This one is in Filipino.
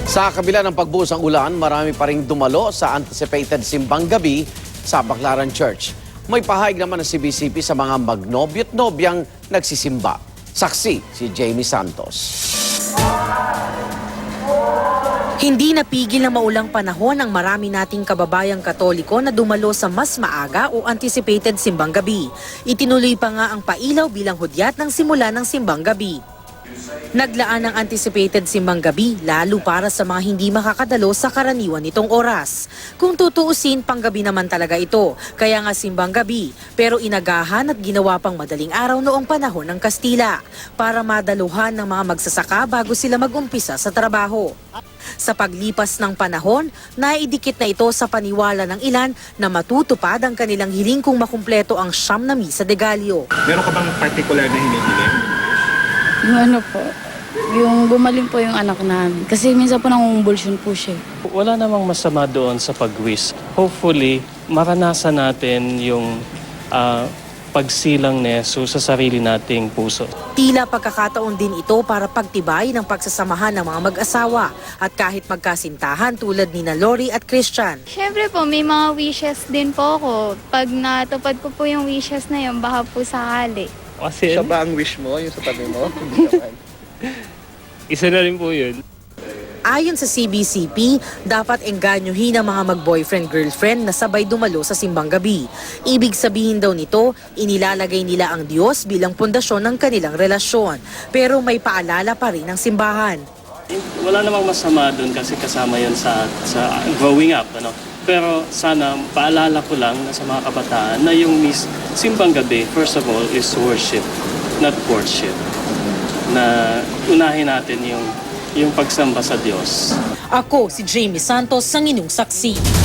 Sa kabila ng pagbuhos ng ulan, marami pa ring dumalo sa anticipated simbang gabi sa Baclaran Church. May pahayag naman ng CBCP sa mga magnobyo't nobyang nagsisimba. Saksi si Jamie Santos. Hindi napigil ng maulang panahon ang marami nating kababayang Katoliko na dumalo sa mas maaga o anticipated simbang gabi. Itinuloy pa nga ang pailaw bilang hudyat ng simula ng simbang gabi. Naglaan ng anticipated simbang gabi lalo para sa mga hindi makakadalo sa karaniwan nitong oras. Kung tutuusin, panggabi naman talaga ito, kaya nga simbang gabi, pero inagahan at ginawa pang madaling araw noong panahon ng Kastila para madaluhan ng mga magsasaka bago sila mag-umpisa sa trabaho. Sa paglipas ng panahon, naidikit na ito sa paniwala ng ilan na matutupad ang kanilang hiling kung makumpleto ang siyam na misa de Gallo. Meron ka bang particular na hinihiling? Yung ano po, yung gumaling po yung anak namin. Kasi minsan po nangungumbulsyon po siya. Wala namang masama doon sa pag-wish. Hopefully, maranasan natin yung pagsilang ni Jesus sa sarili nating puso. Tila pagkakataon din ito para pagtibay ng pagsasamahan ng mga mag-asawa at kahit magkasintahan tulad ni Lori at Christian. Siyempre po, may mga wishes din po ako. Pag natupad ko po yung wishes na yun, baka po sakali. Kasi Siya ba ang wish mo, yung sa tabi mo? Hindi naman. isa na rin po yun. Ayon sa CBCP, dapat engganyohin ang mga mag-boyfriend-girlfriend na sabay dumalo sa simbang gabi. Ibig sabihin daw nito, inilalagay nila ang Diyos bilang pundasyon ng kanilang relasyon. Pero may paalala pa rin ang simbahan. Wala namang masama doon kasi kasama yan sa growing up. Ano? Pero sana paalala ko lang na sa mga kabataan na yung simbang gabi, first of all, is worship, not courtship. Na unahin natin yung pagsamba sa Diyos. Ako si Jamie Santos, ang inyong saksi.